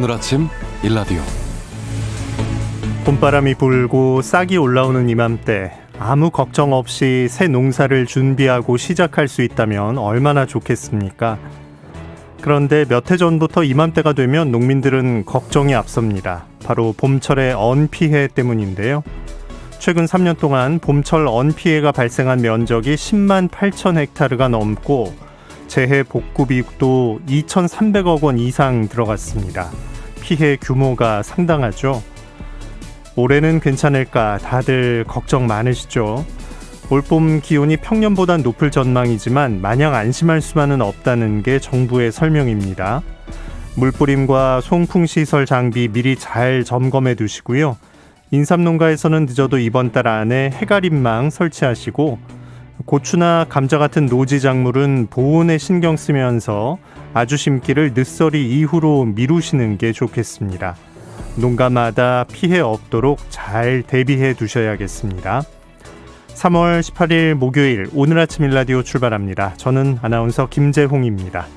오늘 아침 일라디오. 봄바람이 불고 싹이 올라오는 이맘때 아무 걱정 없이 새 농사를 준비하고 시작할 수 있다면 얼마나 좋겠습니까? 그런데 몇 해 전부터 이맘때가 되면 농민들은 걱정이 앞섭니다. 바로 봄철의 언 피해 때문인데요. 최근 3년 동안 봄철 언 피해가 발생한 면적이 10만 8천 헥타르가 넘고 재해 복구비도 2,300억 원 이상 들어갔습니다. 피해 규모가 상당하죠. 올해는 괜찮을까 다들 걱정 많으시죠. 올봄 기온이 평년보다 높을 전망이지만 마냥 안심할 수만은 없다는 게 정부의 설명입니다. 물뿌림과 송풍시설 장비 미리 잘 점검해 두시고요. 인삼농가에서는 늦어도 이번 달 안에 해가림망 설치하시고 고추나 감자 같은 노지 작물은 보온에 신경 쓰면서 아주 심기를 늦서리 이후로 미루시는 게 좋겠습니다. 농가마다 피해 없도록 잘 대비해 두셔야겠습니다. 3월 18일 목요일 오늘 아침 일라디오 출발합니다. 저는 아나운서 김재홍입니다.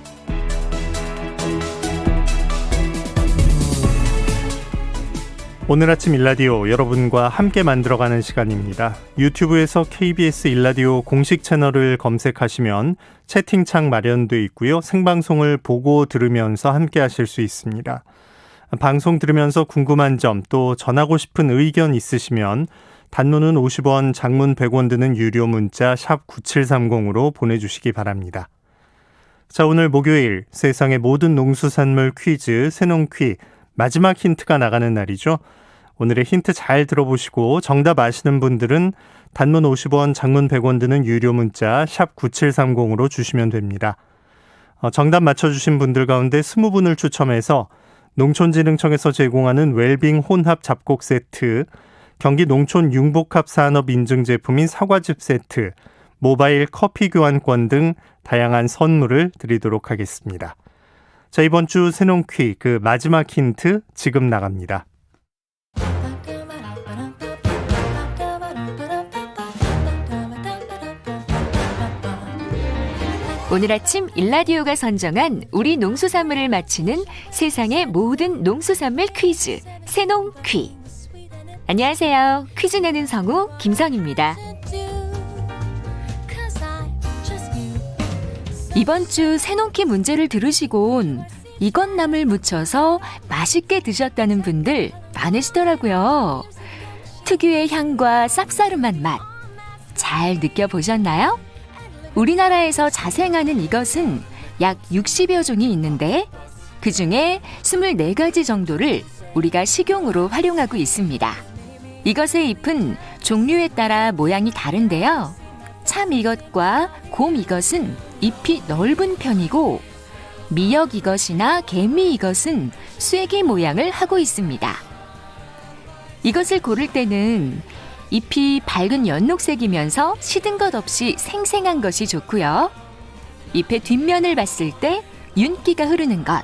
오늘 아침 일라디오 여러분과 함께 만들어가는 시간입니다. 유튜브에서 KBS 일라디오 공식 채널을 검색하시면 채팅창 마련돼 있고요. 생방송을 보고 들으면서 함께 하실 수 있습니다. 방송 들으면서 궁금한 점 또 전하고 싶은 의견 있으시면 단문은 50원, 장문 100원 드는 유료 문자 샵 9730으로 보내주시기 바랍니다. 자, 오늘 목요일 세상의 모든 농수산물 퀴즈 새농퀴 마지막 힌트가 나가는 날이죠. 오늘의 힌트 잘 들어보시고 정답 아시는 분들은 단문 50원, 장문 100원 드는 유료 문자 샵 9730으로 주시면 됩니다. 정답 맞춰주신 분들 가운데 20분을 추첨해서 농촌진흥청에서 제공하는 웰빙 혼합 잡곡 세트, 경기 농촌 융복합 산업 인증 제품인 사과즙 세트, 모바일 커피 교환권 등 다양한 선물을 드리도록 하겠습니다. 자, 이번 주 새농퀴 그 마지막 힌트 지금 나갑니다. 오늘 아침 일라디오가 선정한 우리 농수산물을 맞히는 세상의 모든 농수산물 퀴즈 새농퀴. 안녕하세요. 퀴즈 내는 성우 김성입니다. 이번 주 새농퀴 문제를 들으시곤 이것나물 무쳐서 맛있게 드셨다는 분들 많으시더라고요. 특유의 향과 쌉싸름한 맛 잘 느껴보셨나요? 우리나라에서 자생하는 이것은 약 60여 종이 있는데 그중에 24가지 정도를 우리가 식용으로 활용하고 있습니다. 이것의 잎은 종류에 따라 모양이 다른데요. 참 이것과 곰 이것은 잎이 넓은 편이고 미역 이것이나 개미 이것은 쐐기 모양을 하고 있습니다. 이것을 고를 때는 잎이 밝은 연녹색이면서 시든 것 없이 생생한 것이 좋고요. 잎의 뒷면을 봤을 때 윤기가 흐르는 것,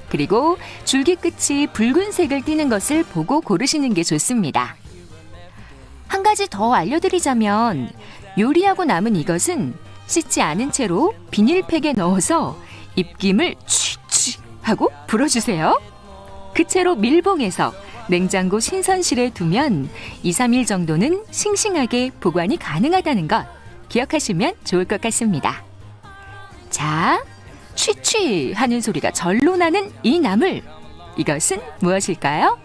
그리고 줄기 끝이 붉은색을 띠는 것을 보고 고르시는 게 좋습니다. 한 가지 더 알려드리자면 요리하고 남은 이것은 씻지 않은 채로 비닐팩에 넣어서 입김을 취취 하고 불어주세요. 그 채로 밀봉해서 냉장고 신선실에 두면 2, 3일 정도는 싱싱하게 보관이 가능하다는 것 기억하시면 좋을 것 같습니다. 자, 취취 하는 소리가 절로 나는 이 나물, 이것은 무엇일까요?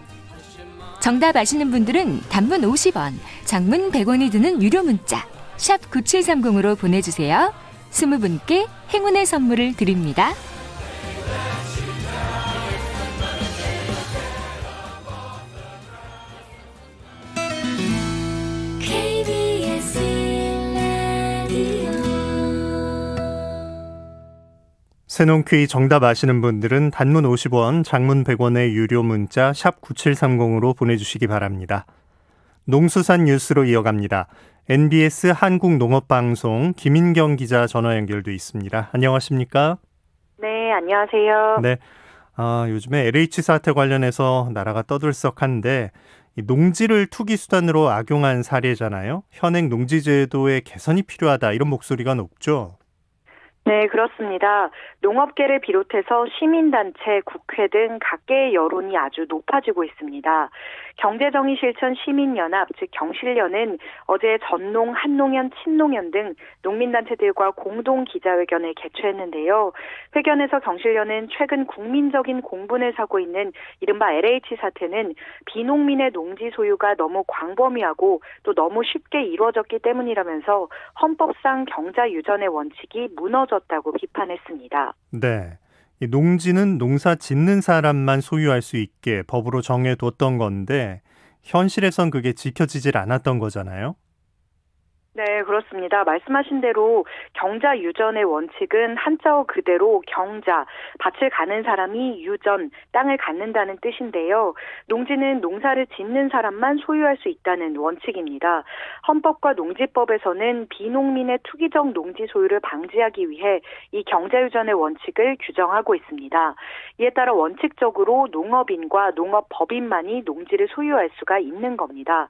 정답 아시는 분들은 단문 50원, 장문 100원이 드는 유료 문자 샵 9730으로 보내주세요. 20분께 행운의 선물을 드립니다. 새농퀴 정답 아시는 분들은 단문 50원, 장문 100원의 유료 문자 샵 9730으로 보내주시기 바랍니다. 농수산 뉴스로 이어갑니다. NBS 한국농업방송 김인경 기자 전화 연결돼 있습니다. 안녕하십니까? 네, 안녕하세요. 네, 요즘에 LH 사태 관련해서 나라가 떠들썩한데 이 농지를 투기 수단으로 악용한 사례잖아요. 현행 농지제도의 개선이 필요하다 이런 목소리가 높죠. 네, 그렇습니다. 농업계를 비롯해서 시민단체, 국회 등 각계의 여론이 아주 높아지고 있습니다. 경제정의실천 시민연합, 즉 경실련은 어제 전농, 한농연, 친농연 등 농민단체들과 공동 기자회견을 개최했는데요. 회견에서 경실련은 최근 국민적인 공분을 사고 있는 이른바 LH 사태는 비농민의 농지 소유가 너무 광범위하고 또 너무 쉽게 이루어졌기 때문이라면서 헌법상 경자 유전의 원칙이 무너졌다고 비판했습니다. 네. 이 농지는 농사 짓는 사람만 소유할 수 있게 법으로 정해뒀던 건데 현실에선 그게 지켜지질 않았던 거잖아요. 네, 그렇습니다. 말씀하신 대로 경자 유전의 원칙은 한자어 그대로 경자, 밭을 가는 사람이 유전, 땅을 갖는다는 뜻인데요. 농지는 농사를 짓는 사람만 소유할 수 있다는 원칙입니다. 헌법과 농지법에서는 비농민의 투기적 농지 소유를 방지하기 위해 이 경자 유전의 원칙을 규정하고 있습니다. 이에 따라 원칙적으로 농업인과 농업법인만이 농지를 소유할 수가 있는 겁니다.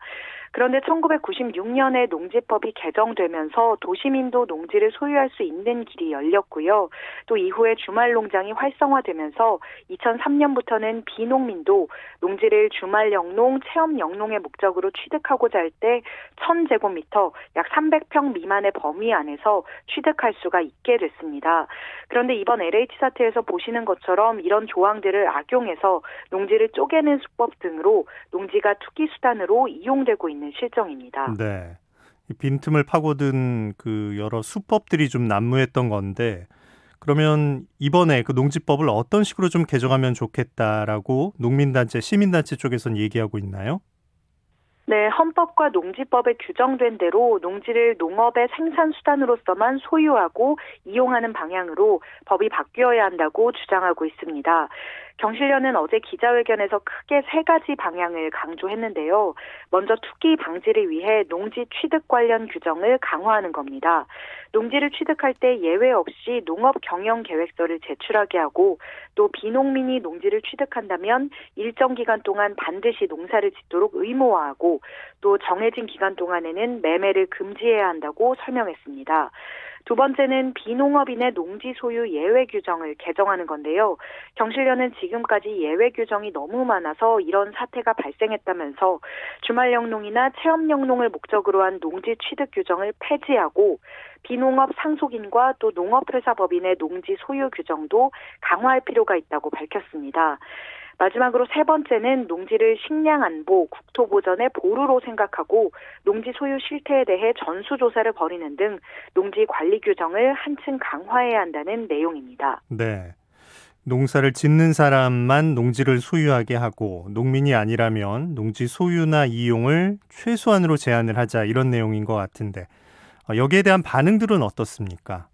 그런데 1996년에 농지법이 개정되면서 도시민도 농지를 소유할 수 있는 길이 열렸고요. 또 이후에 주말 농장이 활성화되면서 2003년부터는 비농민도 농지를 주말 영농, 체험 영농의 목적으로 취득하고자 할 때 1000제곱미터, 약 300평 미만의 범위 안에서 취득할 수가 있게 됐습니다. 그런데 이번 LH 사태에서 보시는 것처럼 이런 조항들을 악용해서 농지를 쪼개는 수법 등으로 농지가 투기 수단으로 이용되고 있는 실정입니다. 네. 이 빈틈을 파고든 그 여러 수법들이 좀 난무했던 건데 그러면 이번에 그 농지법을 어떤 식으로 좀 개정하면 좋겠다라고 농민단체, 시민단체 쪽에서는 얘기하고 있나요? 네, 헌법과 농지법에 규정된 대로 농지를 농업의 생산 수단으로서만 소유하고 이용하는 방향으로 법이 바뀌어야 한다고 주장하고 있습니다. 경실련은 어제 기자회견에서 크게 세 가지 방향을 강조했는데요. 먼저 투기 방지를 위해 농지 취득 관련 규정을 강화하는 겁니다. 농지를 취득할 때 예외 없이 농업 경영 계획서를 제출하게 하고 또 비농민이 농지를 취득한다면 일정 기간 동안 반드시 농사를 짓도록 의무화하고 또 정해진 기간 동안에는 매매를 금지해야 한다고 설명했습니다. 두 번째는 비농업인의 농지 소유 예외 규정을 개정하는 건데요. 경실련은 지금까지 예외 규정이 너무 많아서 이런 사태가 발생했다면서 주말 영농이나 체험 영농을 목적으로 한 농지 취득 규정을 폐지하고 비농업 상속인과 또 농업회사법인의 농지 소유 규정도 강화할 필요가 있다고 밝혔습니다. 마지막으로 세 번째는 농지를 식량안보, 국토보전의 보루로 생각하고 농지 소유 실태에 대해 전수조사를 벌이는 등 농지 관리 규정을 한층 강화해야 한다는 내용입니다. 네. 농사를 짓는 사람만 농지를 소유하게 하고 농민이 아니라면 농지 소유나 이용을 최소한으로 제한을 하자 이런 내용인 것 같은데 여기에 대한 반응들은 어떻습니까?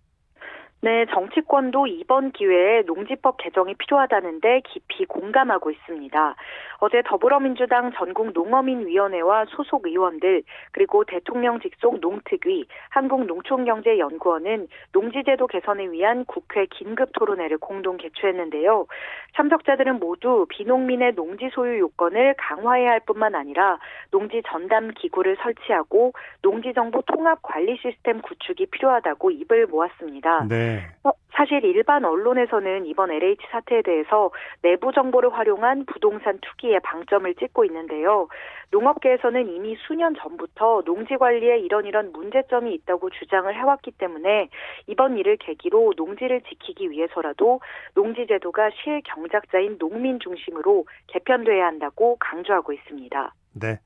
네, 정치권도 이번 기회에 농지법 개정이 필요하다는데 깊이 공감하고 있습니다. 어제 더불어민주당 전국농어민위원회와 소속 의원들 그리고 대통령 직속 농특위, 한국농촌경제연구원은 농지제도 개선을 위한 국회 긴급토론회를 공동 개최했는데요. 참석자들은 모두 비농민의 농지 소유 요건을 강화해야 할 뿐만 아니라 농지 전담 기구를 설치하고 농지정보 통합 관리 시스템 구축이 필요하다고 입을 모았습니다. 네. 사실 일반 언론에서는 이번 LH 사태에 대해서 내부 정보를 활용한 부동산 투기에 방점을 찍고 있는데요. 농업계에서는 이미 수년 전부터 농지 관리에 이런 문제점이 있다고 주장을 해왔기 때문에 이번 일을 계기로 농지를 지키기 위해서라도 농지제도가 실경작자인 농민 중심으로 개편돼야 한다고 강조하고 있습니다. 네.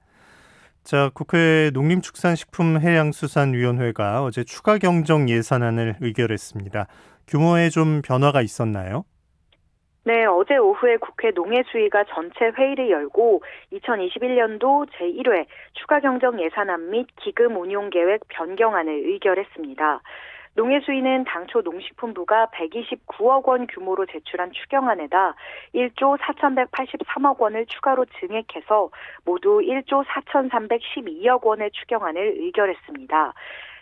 자, 국회 농림축산식품해양수산위원회가 어제 추가 경정 예산안을 의결했습니다. 규모에 좀 변화가 있었나요? 네, 어제 오후에 국회 농해수위가 전체 회의를 열고 2021년도 제1회 추가 경정 예산안 및 기금 운용 계획 변경안을 의결했습니다. 농해수위는 당초 농식품부가 129억 원 규모로 제출한 추경안에다 1조 4,183억 원을 추가로 증액해서 모두 1조 4,312억 원의 추경안을 의결했습니다.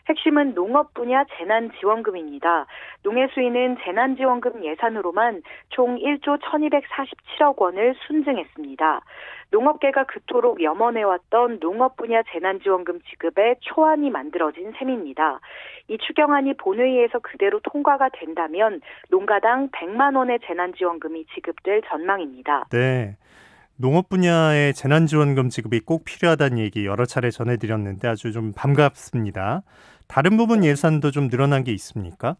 핵심은 농업 분야 재난지원금입니다. 농해수위는 재난지원금 예산으로만 총 1조 1247억 원을 순증했습니다. 농업계가 그토록 염원해왔던 농업 분야 재난지원금 지급에 초안이 만들어진 셈입니다. 이 추경안이 본회의에서 그대로 통과가 된다면 농가당 100만 원의 재난지원금이 지급될 전망입니다. 네. 농업 분야의 재난지원금 지급이 꼭 필요하다는 얘기 여러 차례 전해드렸는데 아주 좀 반갑습니다. 다른 부분 예산도 좀 늘어난 게 있습니까?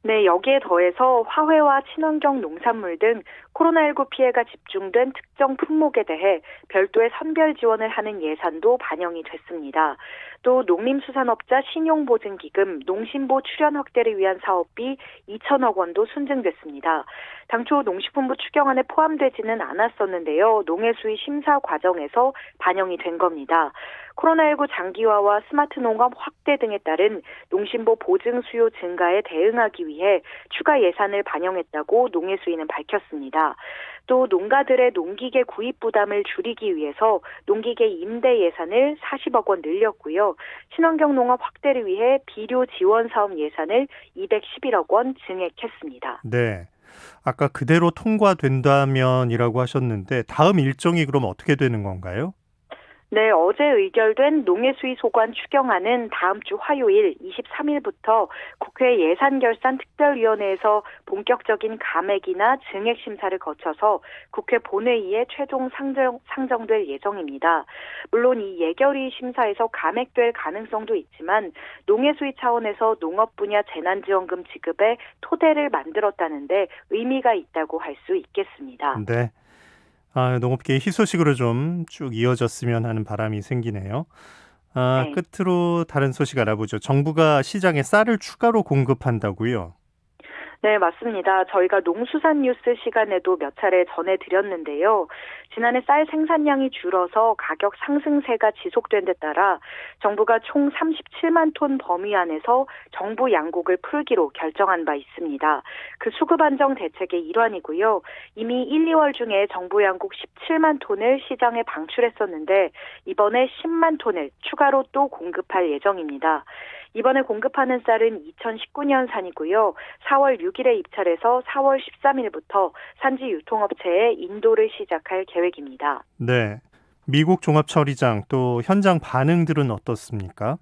네, 여기에 더해서 화훼와 친환경 농산물 등 코로나19 피해가 집중된 특정 품목에 대해 별도의 선별 지원을 하는 예산도 반영이 됐습니다. 또 농림수산업자 신용보증기금 농신보 출연 확대를 위한 사업비 2천억 원도 순증됐습니다. 당초 농식품부 추경안에 포함되지는 않았었는데요. 농해수위 심사 과정에서 반영이 된 겁니다. 코로나19 장기화와 스마트 농업 확대 등에 따른 농신보 보증 수요 증가에 대응하기 위해 추가 예산을 반영했다고 농해수위는 밝혔습니다. 또 농가들의 농기계 구입 부담을 줄이기 위해서 농기계 임대 예산을 40억 원 늘렸고요. 친환경 농업 확대를 위해 비료 지원 사업 예산을 211억 원 증액했습니다. 네. 아까 그대로 통과된다면이라고 하셨는데 다음 일정이 그럼 어떻게 되는 건가요? 네, 어제 의결된 농해수위 소관 추경안은 다음 주 화요일 23일부터 국회 예산결산특별위원회에서 본격적인 감액이나 증액 심사를 거쳐서 국회 본회의에 최종 상정될 예정입니다. 물론 이 예결위 심사에서 감액될 가능성도 있지만 농해수위 차원에서 농업 분야 재난지원금 지급에 토대를 만들었다는데 의미가 있다고 할 수 있겠습니다. 네. 농업계의 희소식으로 좀 쭉 이어졌으면 하는 바람이 생기네요. 네. 끝으로 다른 소식 알아보죠. 정부가 시장에 쌀을 추가로 공급한다고요? 네, 맞습니다. 저희가 농수산 뉴스 시간에도 몇 차례 전해드렸는데요. 지난해 쌀 생산량이 줄어서 가격 상승세가 지속된 데 따라 정부가 총 37만 톤 범위 안에서 정부 양곡을 풀기로 결정한 바 있습니다. 그 수급 안정 대책의 일환이고요. 이미 1, 2월 중에 정부 양곡 17만 톤을 시장에 방출했었는데 이번에 10만 톤을 추가로 또 공급할 예정입니다. 이번에 공급하는 쌀은 2019년산이고요. 4월 6일에 입찰해서 4월 13일부터 산지 유통업체에 인도를 시작할 계획입니다. 네. 미국 종합처리장 또 현장 반응들은 어떻습니까?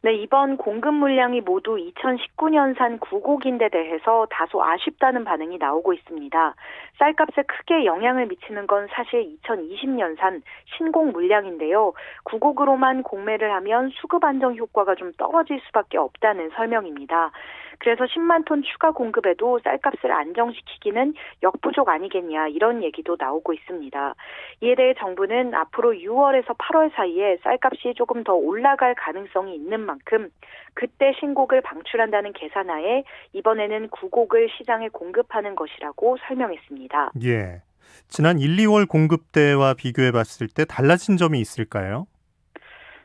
네, 이번 공급 물량이 모두 2019년산 구곡인데 대해서 다소 아쉽다는 반응이 나오고 있습니다. 쌀값에 크게 영향을 미치는 건 사실 2020년산 신곡 물량인데요. 구곡으로만 공매를 하면 수급 안정 효과가 좀 떨어질 수밖에 없다는 설명입니다. 그래서 10만 톤 추가 공급에도 쌀값을 안정시키기는 역부족 아니겠냐 이런 얘기도 나오고 있습니다. 이에 대해 정부는 앞으로 6월에서 8월 사이에 쌀값이 조금 더 올라갈 가능성이 있는 만큼 그때 신곡을 방출한다는 계산하에 이번에는 구곡을 시장에 공급하는 것이라고 설명했습니다. 예. 지난 1, 2월 공급 때와 비교해 봤을 때 달라진 점이 있을까요?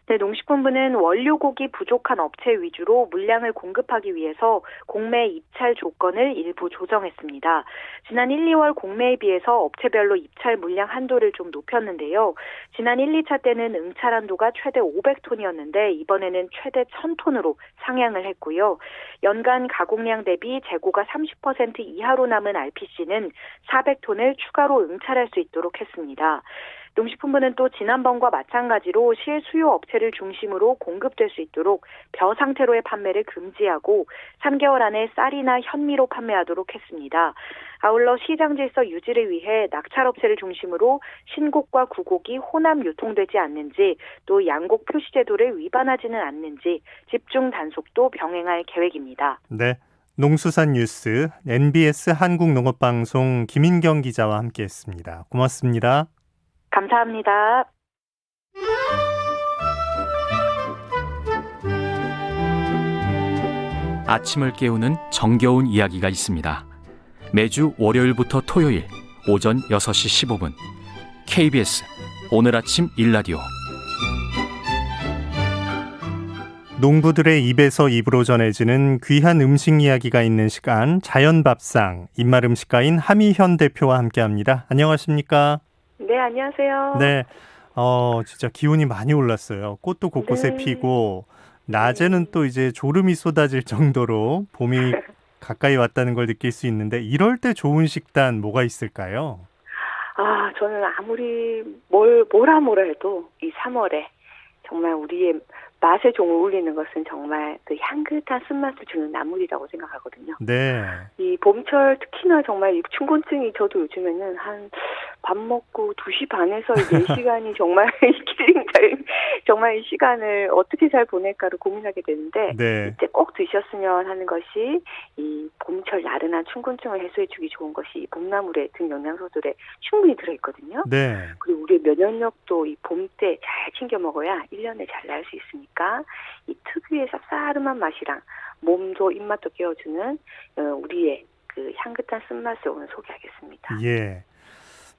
네, 농식품부는 원료곡이 부족한 업체 위주로 물량을 공급하기 위해서 공매 입찰 조건을 일부 조정했습니다. 지난 1, 2월 공매에 비해서 업체별로 입찰 물량 한도를 좀 높였는데요. 지난 1, 2차 때는 응찰 한도가 최대 500톤이었는데 이번에는 최대 1000톤으로 상향을 했고요. 연간 가공량 대비 재고가 30% 이하로 남은 RPC는 400톤을 추가로 응찰할 수 있도록 했습니다. 농식품부는 또 지난번과 마찬가지로 실수요 업체를 중심으로 공급될 수 있도록 벼 상태로의 판매를 금지하고 3개월 안에 쌀이나 현미로 판매하도록 했습니다. 아울러 시장 질서 유지를 위해 낙찰업체를 중심으로 신곡과 구곡이 혼합 유통되지 않는지 또 양곡 표시 제도를 위반하지는 않는지 집중 단속도 병행할 계획입니다. 네. 농수산 뉴스 NBS 한국농업방송 김인경 기자와 함께했습니다. 고맙습니다. 감사합니다. 아침을 깨우는 정겨운 이야기가 있습니다. 매주 월요일부터 토요일 오전 6시 15분 KBS 오늘 아침 일라디오. 농부들의 입에서 입으로 전해지는 귀한 음식 이야기가 있는 시간 자연밥상 입맛음식가인 하미현 대표와 함께합니다. 안녕하십니까? 네, 안녕하세요. 네, 진짜 기온이 많이 올랐어요. 꽃도 곳곳에 네. 피고 낮에는 또 이제 졸음이 쏟아질 정도로 봄이 가까이 왔다는 걸 느낄 수 있는데 이럴 때 좋은 식단 뭐가 있을까요? 저는 아무리 뭐라 해도 이 3월에 정말 우리의 맛의 종을 울리는 것은 정말 그 향긋한 쓴맛을 주는 나물이라고 생각하거든요. 네. 이 봄철 특히나 정말 이 춘곤증이 저도 요즘에는 한 밥 먹고 2시 반에서 4시간이 정말 이 킬링 타임, 정말 이 시간을 어떻게 잘 보낼까를 고민하게 되는데 네. 이때 꼭 드셨으면 하는 것이 이 봄철 나른한 춘곤증을 해소해주기 좋은 것이 이 봄나물의 등 영양소들에 충분히 들어있거든요. 네. 그리고 우리의 면역력도 이 봄 때 잘 챙겨 먹어야 1년에 잘 날 수 있으니까 이 특유의 쌉싸름한 맛이랑 몸도 입맛도 깨워주는 우리의 그 향긋한 쓴맛을 오늘 소개하겠습니다. 예.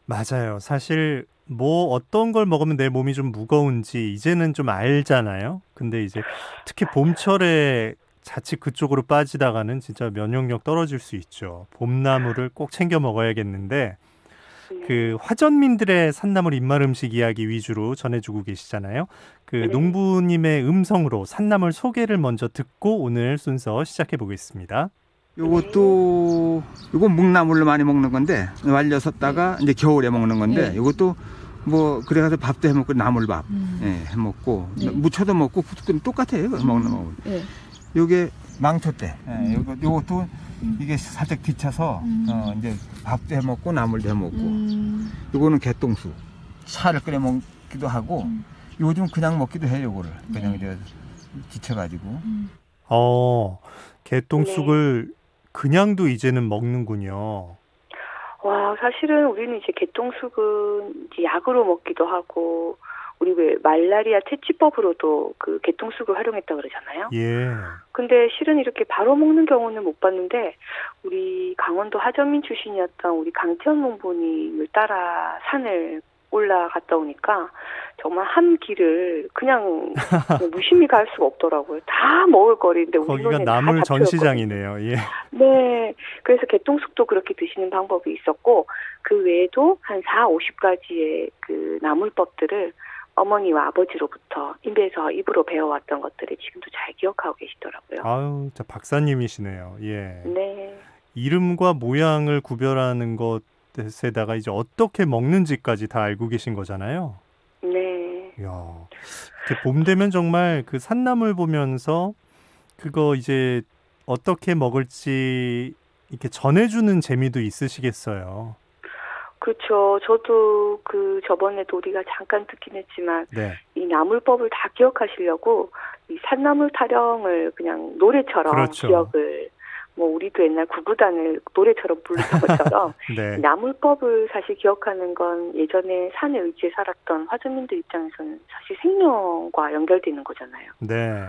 맞아요. 사실 뭐 어떤 걸 먹으면 내 몸이 좀 무거운지 이제는 좀 알잖아요. 근데 이제 특히 봄철에 자칫 그쪽으로 빠지다가는 진짜 면역력 떨어질 수 있죠. 봄나물을 꼭 챙겨 먹어야겠는데 그 화전민들의 산나물 입맛 음식 이야기 위주로 전해주고 계시잖아요. 그 네. 농부님의 음성으로 산나물 소개를 먼저 듣고 오늘 순서 시작해 보겠습니다. 요건 묵나물로 많이 먹는 건데 말렸었다가 이제 겨울에 먹는 건데 요것도 뭐 그래가지고 밥도 해 먹고 나물밥 해 먹고 무쳐도 먹고 똑같아요. 먹는 거. 요게 망토대. 요것도 이게 살짝 데쳐서 이제 밥도 해 먹고 나물도 해 먹고. 요거는 개똥수. 차를 끓여 먹기도 하고 요즘 그냥 먹기도 해요. 요거를 그냥 이제 데쳐가지고. 개똥쑥을 그냥도 이제는 먹는군요. 사실은 우리는 이제 개똥쑥은 이제 약으로 먹기도 하고, 우리 왜 말라리아 퇴치법으로도 그 개똥쑥을 활용했다 그러잖아요. 예. 근데 실은 이렇게 바로 먹는 경우는 못 봤는데, 우리 강원도 하전민 출신이었던 우리 강태현 농부님을 따라 산을 올라갔다 오니까 정말 한 길을 그냥 무심히 갈 수가 없더라고요. 다 먹을 거리인데 우리 거기가 눈에는 나물 다 잡혀있거든요. 전시장이네요. 예. 네. 그래서 개똥쑥도 그렇게 드시는 방법이 있었고, 그 외에도 한 40-50가지의 그 나물법들을 어머니와 아버지로부터 입에서 입으로 배워왔던 것들을 지금도 잘 기억하고 계시더라고요. 아유, 저 박사님이시네요. 예. 네. 이름과 모양을 구별하는 것에다가 이제 어떻게 먹는지까지 다 알고 계신 거잖아요. 네. 이야, 이렇게 봄 되면 정말 그 산나물 보면서 그거 이제 어떻게 먹을지 이렇게 전해주는 재미도 있으시겠어요. 그렇죠. 저도 저번에도 우리가 잠깐 듣긴 했지만, 네. 이 나물법을 다 기억하시려고 이 산나물 타령을 그냥 노래처럼 그렇죠. 기억을, 우리도 옛날 구구단을 노래처럼 부르던 것처럼 네. 나물법을 사실 기억하는 건 예전에 산에 의지해 살았던 화전민들 입장에서는 사실 생명과 연결되는 거잖아요. 네.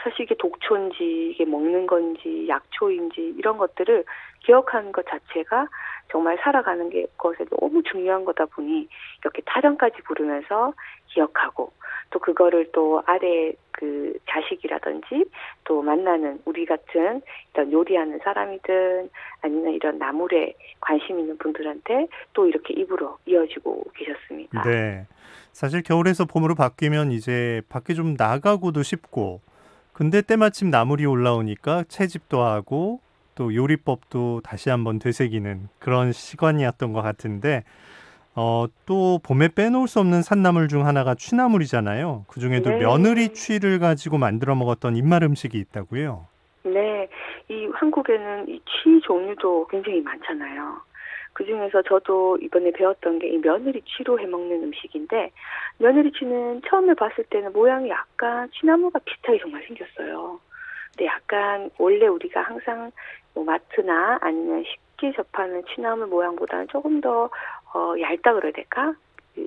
사실 이게 독초인지 이게 먹는 건지 약초인지 이런 것들을 기억하는 것 자체가 정말 살아가는 것에 너무 중요한 거다 보니 이렇게 타령까지 부르면서 기억하고, 또 그거를 또 아래 그 자식이라든지 또 만나는 우리 같은 이런 요리하는 사람이든 아니면 이런 나물에 관심 있는 분들한테 또 이렇게 입으로 이어지고 계셨습니다. 네. 사실 겨울에서 봄으로 바뀌면 이제 밖에 좀 나가고도 쉽고, 근데 때마침 나물이 올라오니까 채집도 하고 또 요리법도 다시 한번 되새기는 그런 시간이었던 것 같은데, 또 봄에 빼놓을 수 없는 산나물 중 하나가 취나물이잖아요. 그중에도 네. 며느리 취를 가지고 만들어 먹었던 입맛 음식이 있다고요. 네, 이 한국에는 이 취 종류도 굉장히 많잖아요. 그 중에서 저도 이번에 배웠던 게 이 며느리 취로 해먹는 음식인데, 며느리 취는 처음에 봤을 때는 모양이 약간 취나물과 비슷하게 정말 생겼어요. 근데 약간 원래 우리가 항상 마트나 아니면 쉽게 접하는 취나물 모양보다는 조금 더 얇다 그래야 될까?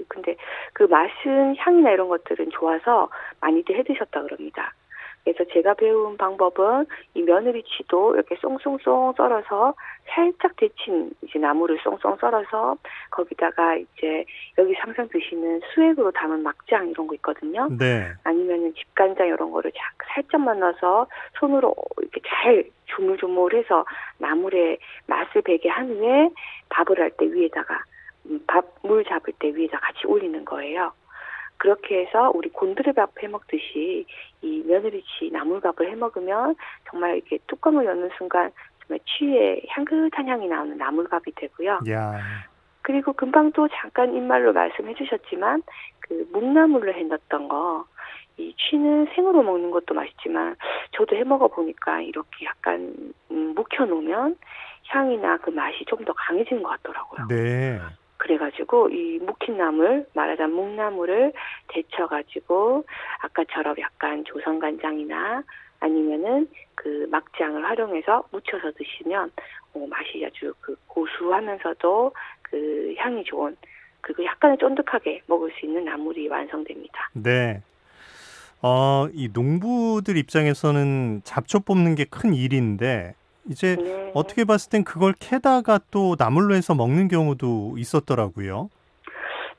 근데 그 맛은 향이나 이런 것들은 좋아서 많이들 해드셨다 그럽니다. 그래서 제가 배운 방법은 이 며느리치도 이렇게 쏭쏭쏭 썰어서 살짝 데친 이제 나물을 쏭쏭 썰어서 거기다가 이제 여기 항상 드시는 수액으로 담은 막장 이런 거 있거든요. 네. 아니면은 집간장 이런 거를 살짝만 넣어서 손으로 이렇게 잘 조물조물해서 나물에 맛을 배게 한 후에 밥을 할 때 위에다가 물 잡을 때 위에다 같이 올리는 거예요. 그렇게 해서 우리 곤드레밥 해 먹듯이 이 며느리치 나물밥을 해 먹으면 정말 이렇게 뚜껑을 여는 순간 정말 취의 향긋한 향이 나오는 나물밥이 되고요. 야, 그리고 금방 또 잠깐 입말로 말씀해 주셨지만 그 묵나물로 해 넣었던 거, 이 취는 생으로 먹는 것도 맛있지만 저도 해 먹어 보니까 이렇게 약간 묵혀 놓으면 향이나 그 맛이 좀 더 강해지는 것 같더라고요. 네. 그래가지고 이 묵힌 나물, 말하자면 묵나물을 데쳐가지고 아까처럼 약간 조선간장이나 아니면은 그 막장을 활용해서 무쳐서 드시면 맛이 아주 그 고수하면서도 그 향이 좋은, 그리고 약간은 쫀득하게 먹을 수 있는 나물이 완성됩니다. 네. 이 농부들 입장에서는 잡초 뽑는 게 큰 일인데 이제 네. 어떻게 봤을 땐 그걸 캐다가 또 나물로 해서 먹는 경우도 있었더라고요.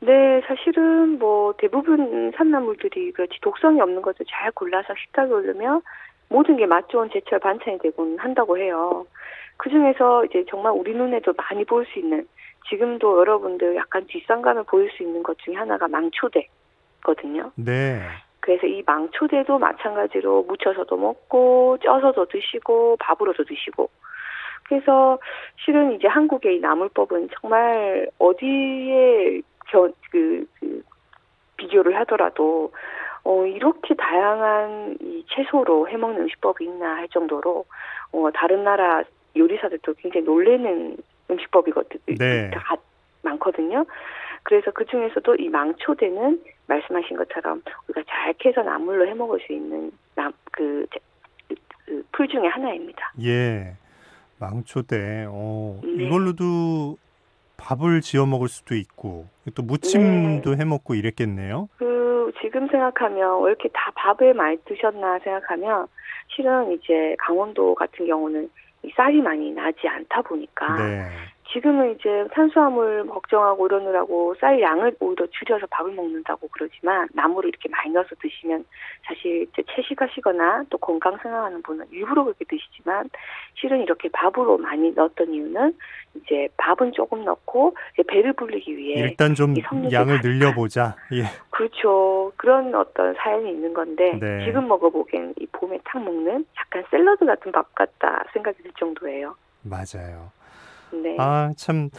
네, 사실은 뭐 대부분 산나물들이 그렇지 독성이 없는 것을 잘 골라서 식탁에 올리면 모든 게 맛 좋은 제철 반찬이 되곤 한다고 해요. 그 중에서 이제 정말 우리 눈에도 많이 보일 수 있는, 지금도 여러분들 약간 뒷상감을 보일 수 있는 것 중에 하나가 망초대거든요. 네. 그래서 이 망초대도 마찬가지로 무쳐서도 먹고 쪄서도 드시고 밥으로도 드시고, 그래서 실은 이제 한국의 이 나물법은 정말 어디에 비교를 하더라도 이렇게 다양한 이 채소로 해먹는 음식법이 있나 할 정도로 다른 나라 요리사들도 굉장히 놀라는 음식법이거든요. 네. 많거든요. 그래서 그 중에서도 이 망초대는 말씀하신 것처럼 우리가 잘 캐서 나물로 해먹을 수 있는 풀 중에 하나입니다. 예. 망초대. 네. 이걸로도 밥을 지어 먹을 수도 있고 또 무침도 해 먹고 이랬겠네요. 지금 생각하면 왜 이렇게 다 밥을 많이 드셨나 생각하면 실은 이제 강원도 같은 경우는 이 쌀이 많이 나지 않다 보니까 네. 지금은 이제 탄수화물 걱정하고 이러느라고 쌀 양을 오히려 줄여서 밥을 먹는다고 그러지만 나물을 이렇게 많이 넣어서 드시면 사실 이제 채식하시거나 또 건강 생각하는 분은 일부러 그렇게 드시지만 실은 이렇게 밥으로 많이 넣었던 이유는 이제 밥은 조금 넣고 이제 배를 불리기 위해 일단 좀 이 섬유를 양을 가득한, 늘려보자. 예. 그렇죠. 그런 어떤 사연이 있는 건데 네. 지금 먹어보기엔 이 봄에 탁 먹는 약간 샐러드 같은 밥 같다 생각이 들 정도예요. 맞아요. 네. 참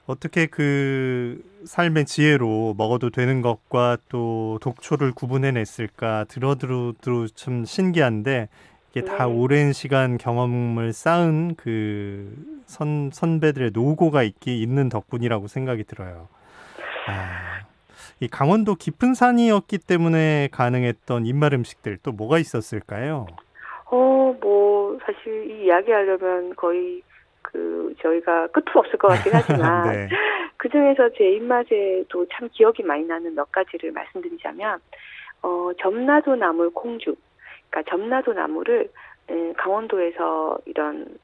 어떻게 그 삶의 지혜로 먹어도 되는 것과 또 독초를 구분해냈을까 들어도 참 신기한데 이게 다 네. 오랜 시간 경험을 쌓은 그 선배들의 노고가 있는 덕분이라고 생각이 들어요. 이 강원도 깊은 산이었기 때문에 가능했던 입맛 음식들 또 뭐가 있었을까요? 뭐 사실 이 이야기하려면 거의 저희가 끝도 없을 것 같긴 하지만 네. 그 중에서 제 입맛에도 참 기억이 많이 나는 몇 가지를 말씀드리자면 점라도 나물 콩죽, 그러니까 점라도 나물을 강원도에서 이런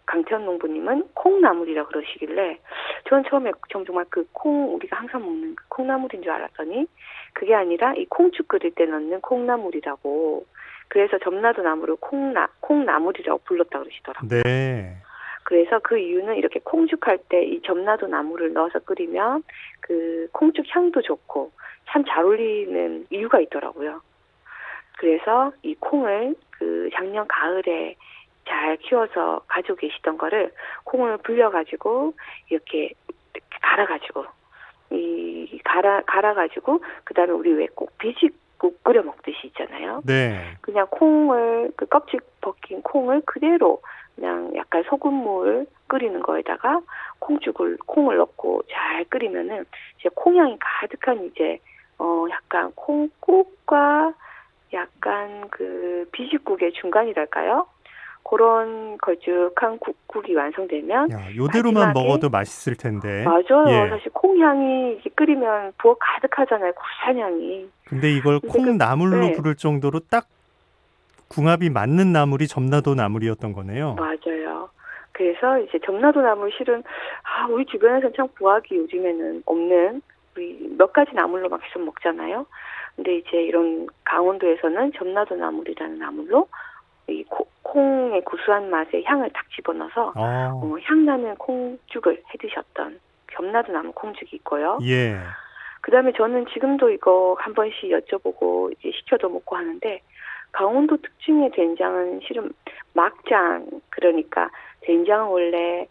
강태현 농부님은 콩나물이라 그러시길래 저는 처음에 정말 그 우리가 항상 먹는 그 콩나물인 줄 알았더니 그게 아니라 이 콩죽 끓일 때 넣는 콩나물이라고, 그래서 점라도 나물을 콩나물이라고 불렀다 그러시더라고요. 네. 그래서 그 이유는 이렇게 콩죽할 때 이 점라도 나물을 넣어서 끓이면 그 콩죽 향도 좋고 참 잘 어울리는 이유가 있더라고요. 그래서 이 콩을 그 작년 가을에 잘 키워서 가지고 계시던 거를 콩을 불려가지고 이렇게 갈아가지고 갈아가지고 그다음에 우리 왜 꼭 비지국 끓여 먹듯이 있잖아요. 네. 그냥 콩을 그 껍질 벗긴 콩을 그대로 그냥 약간 소금물 끓이는 거에다가 콩을 넣고 잘 끓이면은 이제 콩향이 가득한 이제 약간 콩국과 약간 그 비식국의 중간이랄까요? 그런 걸쭉한 국이 완성되면 야, 요대로만 먹어도 맛있을 텐데. 맞아요. 예. 사실 콩향이 이렇게 끓이면 부엌 가득하잖아요. 구수한 향이. 근데 이걸 콩나물로 네. 부를 정도로 딱 궁합이 맞는 나물이 점라도 나물이었던 거네요. 맞아요. 그래서 이제 점라도 나물 실은 우리 주변에서는 참 구하기 요즘에는 없는 우리 몇 가지 나물로 막 계속 먹잖아요. 근데 이제 이런 강원도에서는 점라도 나물이라는 나물로 이 콩의 구수한 맛에 향을 딱 집어넣어서 향나는 콩죽을 해 드셨던 점라도 나물 콩죽이 있고요. 예. 그다음에 저는 지금도 이거 한 번씩 여쭤보고 이제 시켜도 먹고 하는데 강원도 특징의 된장은 실은 막장 그러니까 된장은 원래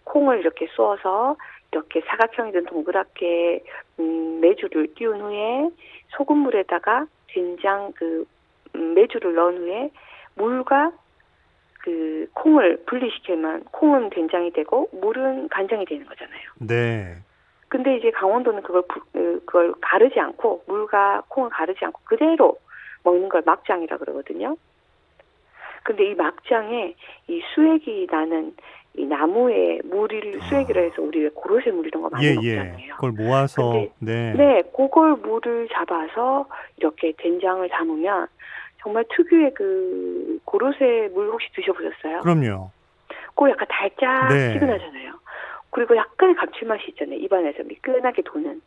콩을 이렇게 쏘아서 이렇게 사각형이든 동그랗게 메주를 띄운 후에 소금물에다가 된장 메주를 넣은 후에 물과 그 콩을 분리시키면 콩은 된장이 되고 물은 간장이 되는 거잖아요. 네. 근데 이제 강원도는 그걸 가르지 않고 물과 콩을 가르지 않고 그대로 먹는 걸 막장이라 그러거든요. 근데 이 막장에 이 수액이 나는 이 나무에 수액이라 해서 우리 왜 고로쇠 물 이런 거 많이 먹잖아요. 그걸 모아서 근데, 그걸 물을 잡아서 이렇게 된장을 담으면 정말 특유의 그 고로쇠 물 혹시 드셔보셨어요? 그럼요. 그거 약간 달짝지근하잖아요. 그리고 약간의 감칠맛이 있잖아요. 입안에서 미끈하게 도는.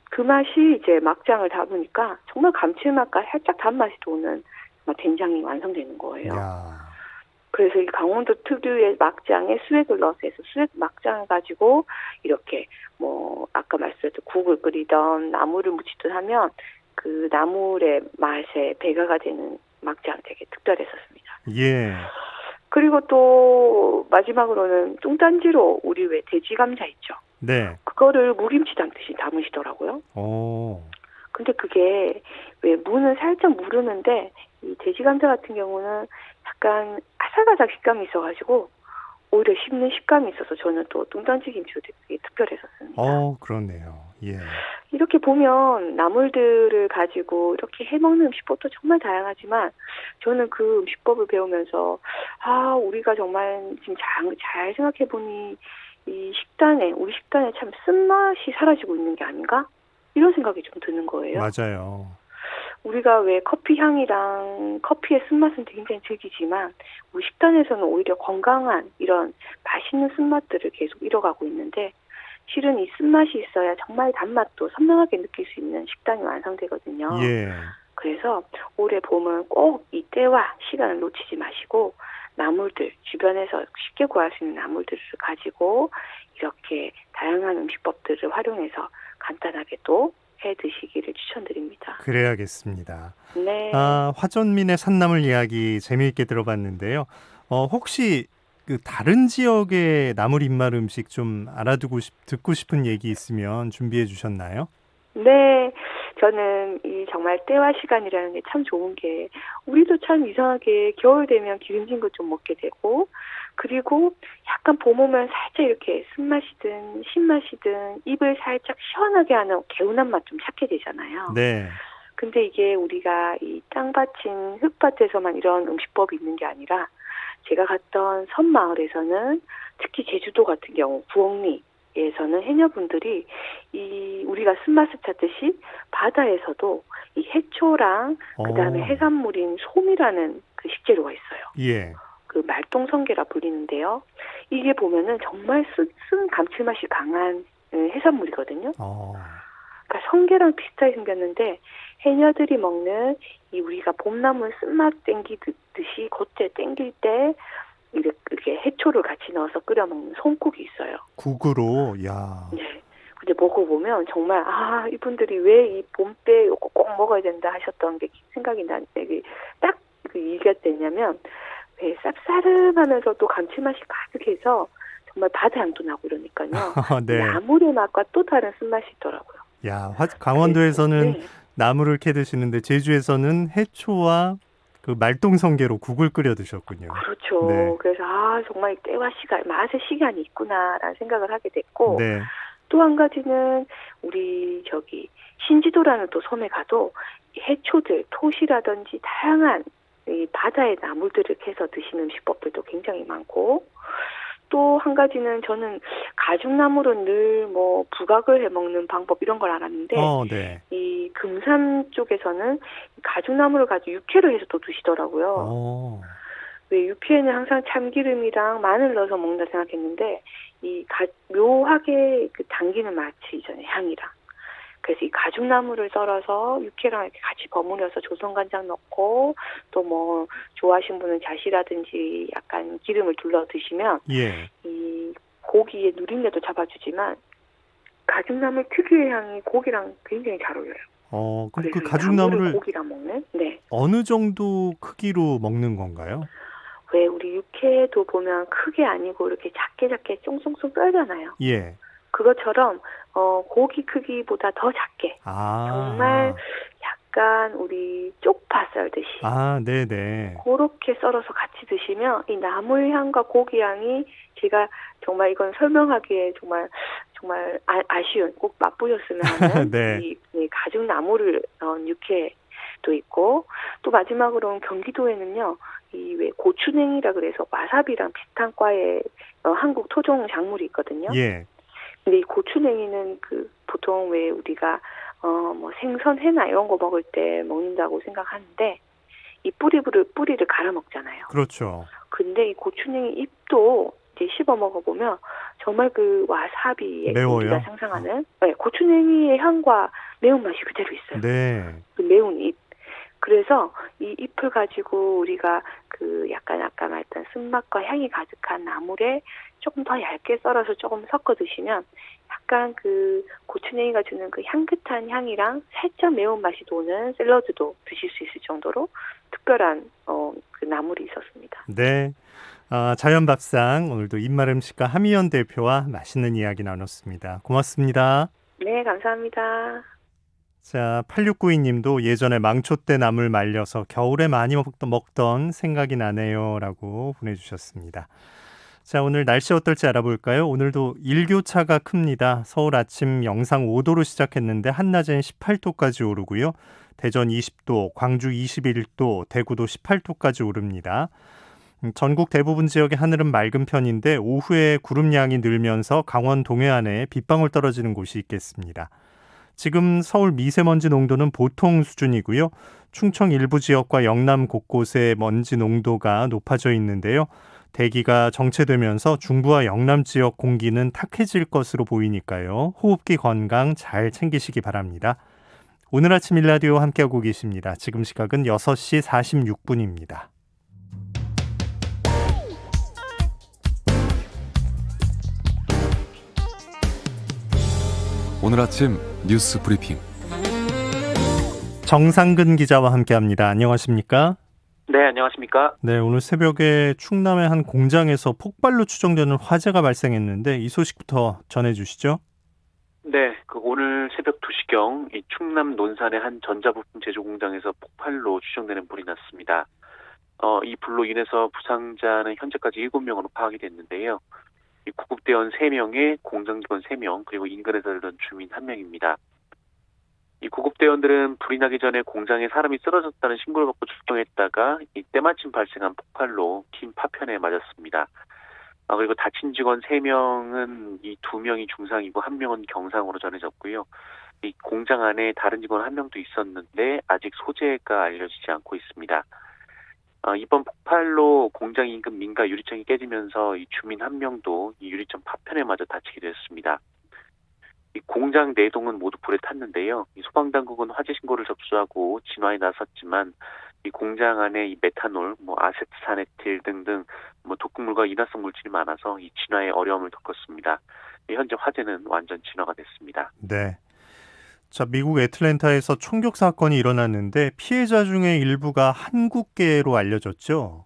그 맛이 이제 막장을 담으니까 정말 감칠맛과 살짝 단맛이 도는 된장이 완성되는 거예요. 야. 그래서 이 강원도 특유의 막장에 수액을 넣어서 해서 수액 막장을 가지고 이렇게 아까 말씀드렸던 국을 끓이던 나물을 무치든 하면 그 나물의 맛에 배가가 되는 막장 되게 특별했었습니다. 예. 그리고 또 마지막으로는 뚱딴지로 우리 왜 돼지 감자 있죠? 네. 그거를 무김치 담듯이 담으시더라고요. 오. 근데 그게 왜 무는 살짝 무르는데 이 돼지 감자 같은 경우는 약간 아삭아삭 식감이 있어가지고 오히려 씹는 식감이 있어서 저는 또 뚱딴지 김치도 되게 특별했었습니다. 그렇네요. 예. 이렇게 보면 나물들을 가지고 이렇게 해먹는 음식법도 정말 다양하지만 저는 그 음식법을 배우면서 우리가 정말 지금 잘 생각해보니 우리 식단에 참 쓴맛이 사라지고 있는 게 아닌가? 이런 생각이 좀 드는 거예요. 맞아요. 우리가 왜 커피 향이랑 커피의 쓴맛은 굉장히 즐기지만 우리 식단에서는 오히려 건강한 이런 맛있는 쓴맛들을 계속 잃어가고 있는데 실은 이 쓴맛이 있어야 정말 단맛도 선명하게 느낄 수 있는 식단이 완성되거든요. 예. 그래서 올해 봄은 꼭 이 때와 시간을 놓치지 마시고 나물들, 주변에서 쉽게 구할 수 있는 나물들을 가지고 이렇게 다양한 음식법들을 활용해서 간단하게 또 해 드시기를 추천드립니다. 그래야겠습니다. 네. 화전민의 산나물 이야기 재미있게 들어봤는데요. 혹시 그 다른 지역의 나물 입맛 음식 좀 듣고 싶은 얘기 있으면 준비해 주셨나요? 네. 저는 이 정말 때와 시간이라는 게 참 좋은 게 우리도 참 이상하게 겨울 되면 기름진 거 좀 먹게 되고 그리고 약간 봄 오면 살짝 이렇게 쓴맛이든 신맛이든 입을 살짝 시원하게 하는 개운한 맛 좀 찾게 되잖아요. 네. 근데 이게 우리가 이 땅밭인 흙밭에서만 이런 음식법이 있는 게 아니라 제가 갔던 섬마을에서는 특히 제주도 같은 경우 부엉리에서는 해녀분들이 우리가 쓴맛을 찾듯이 바다에서도 이 해초랑 그다음에 해산물인 솜이라는 그 식재료가 있어요. 예. 그 말똥성게라 불리는데요. 이게 보면은 정말 쓴 감칠맛이 강한 해산물이거든요. 그러니까 성게랑 비슷하게 생겼는데 해녀들이 먹는 이 우리가 봄나물 쓴맛 땡기듯이 그때 땡길 때 이렇게 해초를 같이 넣어서 끓여 먹는 솜국이 있어요. 국으로, 야. 네. 근데 먹어보면 정말 이분들이 왜 이 봄 때 이거 꼭 먹어야 된다 하셨던 게 생각이 나는데 딱 그 이유가 됐냐면 왜 쌉싸름하면서도 감칠맛이 가득해서 정말 바다 향도 나고 이러니까요. 네. 나물의 맛과 또 다른 쓴맛이 있더라고요. 야, 강원도에서는 네. 나물을 캐 드시는데 제주에서는 해초와 그 말똥성게로 국을 끓여 드셨군요. 그렇죠. 네. 그래서 정말 때와 시간, 맛의 시간이 있구나라는 생각을 하게 됐고 네. 또 한 가지는 우리 신지도라는 또 섬에 가도 해초들, 톳이라든지 다양한 이 바다의 나물들을 캐서 드시는 음식법들도 굉장히 많고 또 한 가지는 저는 가죽나물은 늘 부각을 해 먹는 방법 이런 걸 알았는데 네. 이 금산 쪽에서는 가죽나물을 가지고 육회를 해서 또 드시더라고요. 왜 육회는 항상 참기름이랑 마늘 넣어서 먹는다 생각했는데 묘하게 그 당기는 맛이 있잖아요, 향이랑. 그래서 이 가죽나물을 썰어서 육회랑 이렇게 같이 버무려서 조선간장 넣고 또 좋아하시는 분은 자시라든지 약간 기름을 둘러 드시면 예. 이 고기의 누린내도 잡아주지만 가죽나물 특유의 향이 고기랑 굉장히 잘 어울려요. 그럼 그 그래서 나물을 가죽나물을 고기랑 먹는? 네. 어느 정도 크기로 먹는 건가요? 왜 우리 육회도 보면 크게 아니고 이렇게 작게 쫑쫑쫑 썰잖아요. 예. 그것처럼 고기 크기보다 더 작게 정말 아. 약간 우리 쪽파 썰듯이 네네. 그렇게 썰어서 같이 드시면 이 나물 향과 고기 향이 제가 정말 이건 설명하기에 정말 아쉬운 꼭 맛보셨으면 하는 네. 이 가죽 나물을 넣은 육회도 있고 또 마지막으로는 경기도에는요 이 왜 고추냉이라 그래서 와사비랑 비슷한 과의 한국 토종 작물이 있거든요. 예. 근데 이 고추냉이는 그 보통 왜 우리가 뭐 생선 회나 이런 거 먹을 때 먹는다고 생각하는데 이 뿌리를 갈아 먹잖아요. 그렇죠. 근데 이 고추냉이 잎도 이제 씹어 먹어보면 정말 그 와사비의 매워요? 우리가 상상하는 네, 고추냉이의 향과 매운맛이 그대로 있어요. 네. 그 매운 잎. 그래서 이 잎을 가지고 우리가 그 약간 아까 말했던 쓴맛과 향이 가득한 나물에 조금 더 얇게 썰어서 조금 섞어 드시면 약간 그 고추냉이가 주는 그 향긋한 향이랑 살짝 매운맛이 도는 샐러드도 드실 수 있을 정도로 특별한 그 나물이 있었습니다. 네. 자연밥상 오늘도 입맛 음식과 함희연 대표와 맛있는 이야기 나눴습니다. 고맙습니다. 네, 감사합니다. 자, 8692님도 예전에 망초 때 나물 말려서 겨울에 많이 먹던 생각이 나네요 라고 보내주셨습니다. 자, 오늘 날씨 어떨지 알아볼까요? 오늘도 일교차가 큽니다. 서울 아침 영상 5도로 시작했는데 한낮엔 18도까지 오르고요. 대전 20도, 광주 21도, 대구도 18도까지 오릅니다. 전국 대부분 지역의 하늘은 맑은 편인데 오후에 구름량이 늘면서 강원 동해안에 빗방울 떨어지는 곳이 있겠습니다. 지금 서울 미세먼지 농도는 보통 수준이고요. 충청 일부 지역과 영남 곳곳에 먼지 농도가 높아져 있는데요. 대기가 정체되면서 중부와 영남 지역 공기는 탁해질 것으로 보이니까요. 호흡기 건강 잘 챙기시기 바랍니다. 오늘 아침 일라디오 함께하고 계십니다. 지금 시각은 6시 46분입니다. 오늘 아침 뉴스 브리핑 정상근 기자와 함께합니다. 안녕하십니까? 네, 안녕하십니까? 네, 오늘 새벽에 충남의 한 공장에서 폭발로 추정되는 화재가 발생했는데 이 소식부터 전해주시죠. 네, 오늘 새벽 2시경 이 충남 논산의 한 전자부품 제조 공장에서 폭발로 추정되는 불이 났습니다. 이 불로 인해서 부상자는 현재까지 7명으로 파악이 됐는데요. 이 구급대원 3명에 공장 직원 3명 그리고 인근에 살던 주민 1명입니다. 이 구급대원들은 불이 나기 전에 공장에 사람이 쓰러졌다는 신고를 받고 출동했다가 이 때마침 발생한 폭발로 팀 파편에 맞았습니다. 그리고 다친 직원 3명은 이 2명이 중상이고 1명은 경상으로 전해졌고요. 이 공장 안에 다른 직원 1명도 있었는데 아직 소재가 알려지지 않고 있습니다. 이번 폭발로 공장 인근 민가 유리창이 깨지면서 이 주민 1명도 이 유리창 파편에 맞아 다치게 됐습니다. 이 공장 4동은 모두 불에 탔는데요. 이 소방당국은 화재 신고를 접수하고 진화에 나섰지만 이 공장 안에 이 메탄올, 아세트산에틸 등등 독극물과 인화성 물질이 많아서 이 진화에 어려움을 겪었습니다. 현재 화재는 완전 진화가 됐습니다. 네. 자, 미국 애틀랜타에서 총격 사건이 일어났는데 피해자 중에 일부가 한국계로 알려졌죠?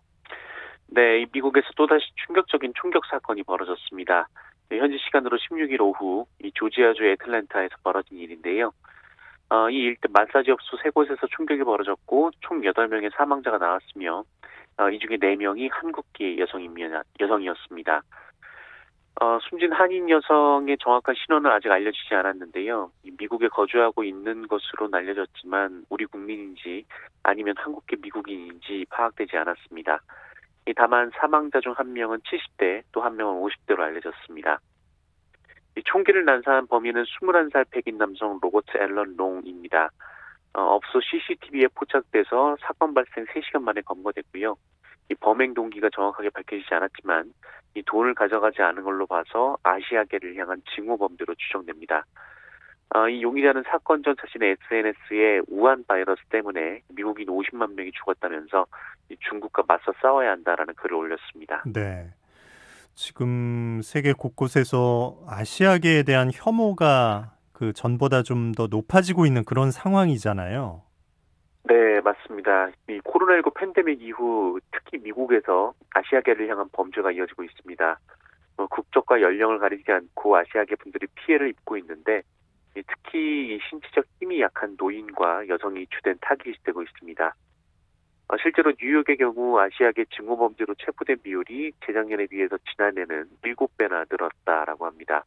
네, 미국에서 또다시 충격적인 총격 사건이 벌어졌습니다. 현지 시간으로 16일 오후 이 조지아주 애틀랜타에서 벌어진 일인데요. 이 일대 마사지 업소 3곳에서 총격이 벌어졌고 총 8명의 사망자가 나왔으며 이 중에 4명이 한국계 여성이었습니다. 숨진 한인 여성의 정확한 신원은 아직 알려지지 않았는데요. 미국에 거주하고 있는 것으로 알려졌지만 우리 국민인지 아니면 한국계 미국인인지 파악되지 않았습니다. 다만 사망자 중 1명은 70대 또 1명은 50대로 알려졌습니다. 총기를 난사한 범인은 21살 백인 남성 로버트 앨런 롱입니다. 업소 CCTV에 포착돼서 사건 발생 3시간 만에 검거됐고요. 이 범행 동기가 정확하게 밝혀지지 않았지만 이 돈을 가져가지 않은 걸로 봐서 아시아계를 향한 징후범죄로 추정됩니다. 이 용의자는 사건 전 자신의 SNS에 우한 바이러스 때문에 미국인 50만 명이 죽었다면서 이 중국과 맞서 싸워야 한다라는 글을 올렸습니다. 네. 지금 세계 곳곳에서 아시아계에 대한 혐오가 그 전보다 좀 더 높아지고 있는 그런 상황이잖아요. 네, 맞습니다. 이 코로나19 팬데믹 이후 특히 미국에서 아시아계를 향한 범죄가 이어지고 있습니다. 국적과 연령을 가리지 않고 아시아계 분들이 피해를 입고 있는데 특히 이 신체적 힘이 약한 노인과 여성이 주된 타깃이 되고 있습니다. 실제로 뉴욕의 경우 아시아계 증오범죄로 체포된 비율이 재작년에 비해서 지난해는 7배나 늘었다라고 합니다.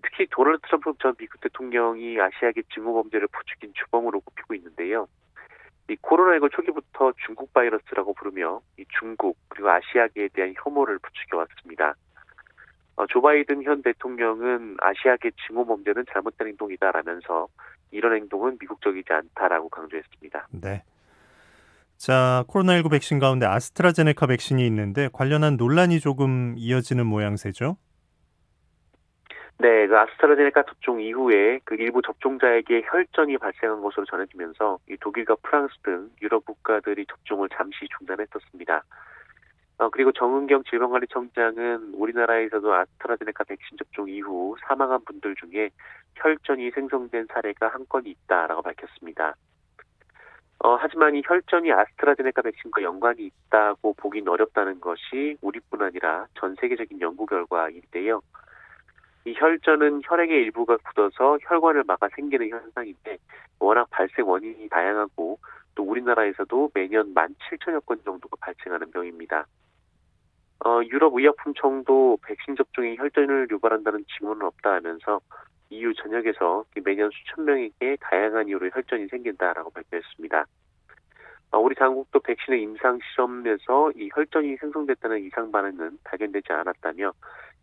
특히 도널드 트럼프 전 미국 대통령이 아시아계 증오범죄를 부추긴 주범으로 꼽히고 있는데요. 이 코로나19 초기부터 중국 바이러스라고 부르며 이 중국 그리고 아시아계에 대한 혐오를 부추겨왔습니다. 조 바이든 현 대통령은 아시아계 증오범죄는 잘못된 행동이다라면서 이런 행동은 미국적이지 않다라고 강조했습니다. 네. 자, 코로나19 백신 가운데 아스트라제네카 백신이 있는데 관련한 논란이 조금 이어지는 모양새죠? 네, 그 아스트라제네카 접종 이후에 그 일부 접종자에게 혈전이 발생한 것으로 전해지면서 이 독일과 프랑스 등 유럽 국가들이 접종을 잠시 중단했었습니다. 그리고 정은경 질병관리청장은 우리나라에서도 아스트라제네카 백신 접종 이후 사망한 분들 중에 혈전이 생성된 사례가 한 건이 있다라고 밝혔습니다. 하지만 이 혈전이 아스트라제네카 백신과 연관이 있다고 보긴 어렵다는 것이 우리뿐 아니라 전 세계적인 연구 결과인데요. 이 혈전은 혈액의 일부가 굳어서 혈관을 막아 생기는 현상인데 워낙 발생 원인이 다양하고 또 우리나라에서도 매년 17,000여 건 정도가 발생하는 병입니다. 유럽의약품청도 백신 접종이 혈전을 유발한다는 징후는 없다 하면서 EU 전역에서 매년 수천 명에게 다양한 이유로 혈전이 생긴다라고 발표했습니다. 우리 당국도 백신의 임상 실험에서 이 혈전이 생성됐다는 이상 반응은 발견되지 않았다며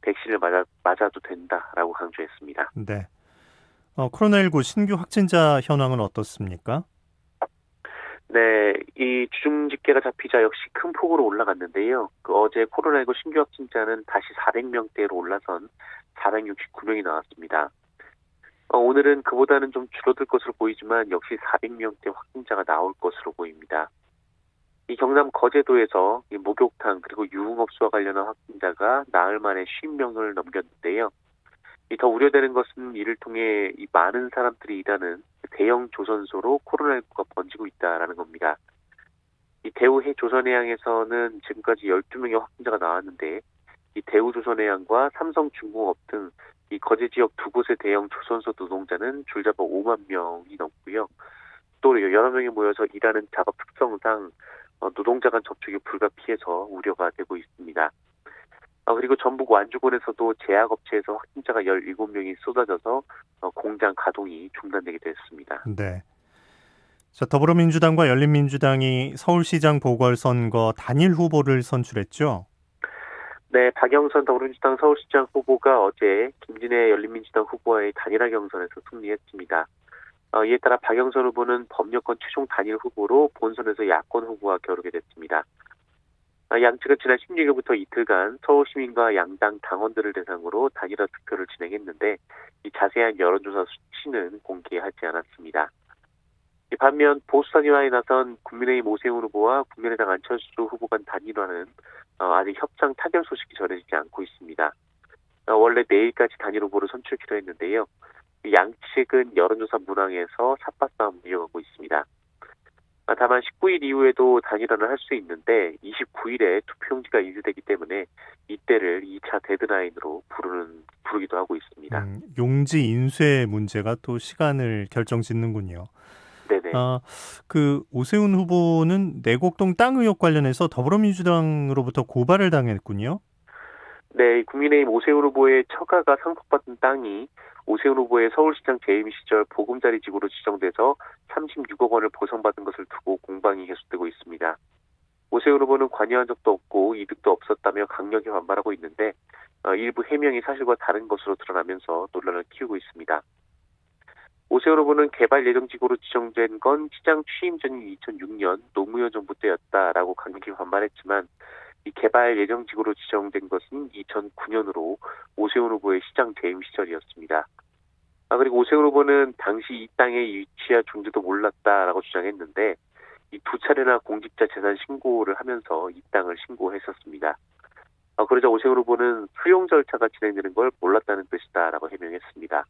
백신을 맞아도 된다라고 강조했습니다. 네. 코로나19 신규 확진자 현황은 어떻습니까? 네, 이 주중 집계가 잡히자 역시 큰 폭으로 올라갔는데요. 어제 코로나19 신규 확진자는 다시 400명대로 올라선 469명이 나왔습니다. 오늘은 그보다는 좀 줄어들 것으로 보이지만 역시 400명대 확진자가 나올 것으로 보입니다. 이 경남 거제도에서 이 목욕탕 그리고 유흥업소와 관련한 확진자가 나흘 만에 50명을 넘겼는데요. 더 우려되는 것은 이를 통해 이 많은 사람들이 일하는 대형 조선소로 코로나19가 번지고 있다라는 겁니다. 이 대우 조선해양에서는 지금까지 12명의 확진자가 나왔는데 이 대우조선해양과 삼성중공업 등 이 거제 지역 두 곳의 대형 조선소 노동자는 줄잡아 5만 명이 넘고요. 또 여러 명이 모여서 일하는 작업 특성상 노동자 간 접촉이 불가피해서 우려가 되고 있습니다. 그리고 전북 완주군에서도 제약업체에서 확진자가 17명이 쏟아져서 공장 가동이 중단되기도 했습니다. 네. 자, 더불어민주당과 열린민주당이 서울시장 보궐선거 단일 후보를 선출했죠? 네, 박영선 더불어민주당 서울시장 후보가 어제 김진애 열린민주당 후보와의 단일화 경선에서 승리했습니다. 이에 따라 박영선 후보는 법여권 최종 단일 후보로 본선에서 야권 후보와 겨루게 됐습니다. 양측은 지난 16일부터 이틀간 서울시민과 양당 당원들을 대상으로 단일화 투표를 진행했는데 이 자세한 여론조사 수치는 공개하지 않았습니다. 반면 보수 단일화에 나선 국민의힘 오세훈 후보와 국민의당 안철수 후보 간 단일화는 아직 협상 타결 소식이 전해지지 않고 있습니다. 원래 내일까지 단일 후보를 선출키로 했는데요. 양측은 여론조사 문항에서 삿바싸움을 이어가고 있습니다. 다만 19일 이후에도 단일화를 할 수 있는데 29일에 투표용지가 인쇄되기 때문에 이때를 2차 데드라인으로 부르기도 하고 있습니다. 용지 인쇄 문제가 또 시간을 결정짓는군요. 네네. 그 오세훈 후보는 내곡동 땅 의혹 관련해서 더불어민주당으로부터 고발을 당했군요. 네, 국민의힘 오세훈 후보의 처가가 상속받은 땅이 오세훈 후보의 서울시장 재임 시절 보금자리 지구로 지정돼서 36억 원을 보상받은 것을 두고 공방이 계속되고 있습니다. 오세훈 후보는 관여한 적도 없고 이득도 없었다며 강력히 반발하고 있는데 일부 해명이 사실과 다른 것으로 드러나면서 논란을 키우고 있습니다. 오세훈 후보는 개발 예정지구로 지정된 건 시장 취임 전인 2006년 노무현 정부 때였다라고 강력히 반발했지만 이 개발 예정지구로 지정된 것은 2009년으로 오세훈 후보의 시장 재임 시절이었습니다. 그리고 오세훈 후보는 당시 이 땅의 위치와 존재도 몰랐다라고 주장했는데 이 두 차례나 공직자 재산 신고를 하면서 이 땅을 신고했었습니다. 그러자 오세훈 후보는 수용 절차가 진행되는 걸 몰랐다는 뜻이다라고 해명했습니다.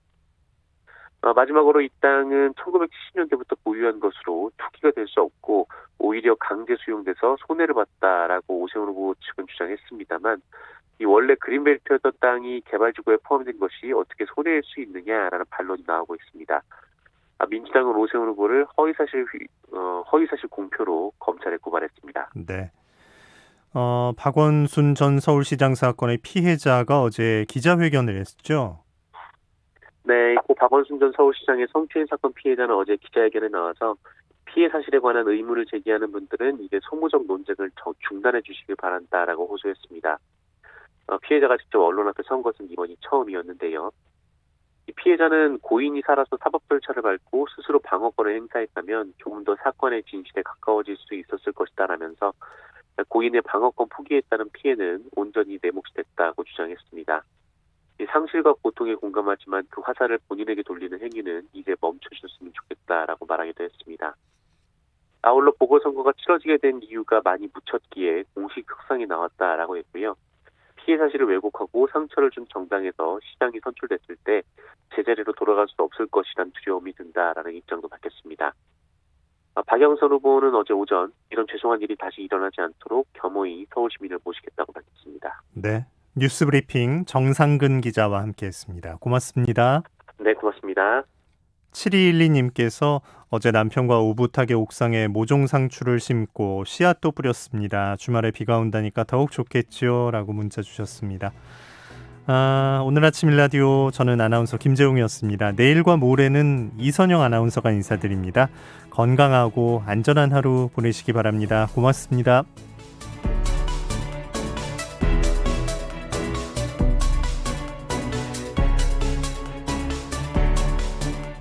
마지막으로 이 땅은 1970년대부터 보유한 것으로 투기가 될 수 없고 오히려 강제 수용돼서 손해를 봤다라고 오세훈 후보 측은 주장했습니다만 이 원래 그린벨트였던 땅이 개발지구에 포함된 것이 어떻게 손해일 수 있느냐라는 반론이 나오고 있습니다. 민주당은 오세훈 후보를 허위사실 공표로 검찰에 고발했습니다. 네. 박원순 전 서울시장 사건의 피해자가 어제 기자회견을 했죠. 네, 고 박원순 전 서울시장의 성추행 사건 피해자는 어제 기자회견에 나와서 피해 사실에 관한 의문을 제기하는 분들은 이제 소모적 논쟁을 중단해 주시길 바란다라고 호소했습니다. 피해자가 직접 언론 앞에 선 것은 이번이 처음이었는데요. 이 피해자는 고인이 살아서 사법 절차를 밟고 스스로 방어권을 행사했다면 조금 더 사건의 진실에 가까워질 수 있었을 것이다라면서 고인의 방어권 포기했다는 피해는 온전히 내 몫이 됐다고 주장했습니다. 이 상실과 고통에 공감하지만 그 화살을 본인에게 돌리는 행위는 이제 멈춰주셨으면 좋겠다라고 말하기도 했습니다. 아울러 보궐선거가 치러지게 된 이유가 많이 묻혔기에 공식 협상이 나왔다라고 했고요. 피해 사실을 왜곡하고 상처를 준 정당에서 시장이 선출됐을 때 제자리로 돌아갈 수 없을 것이란 두려움이 든다라는 입장도 밝혔습니다. 박영선 후보는 어제 오전 이런 죄송한 일이 다시 일어나지 않도록 겸허히 서울시민을 모시겠다고 밝혔습니다. 네. 뉴스브리핑 정상근 기자와 함께했습니다. 고맙습니다. 네, 고맙습니다. 7212님께서 어제 남편과 오붓하게 옥상에 모종 상추를 심고 씨앗도 뿌렸습니다. 주말에 비가 온다니까 더욱 좋겠죠? 라고 문자 주셨습니다. 오늘 아침 일라디오 저는 아나운서 김재웅이었습니다. 내일과 모레는 이선영 아나운서가 인사드립니다. 건강하고 안전한 하루 보내시기 바랍니다. 고맙습니다.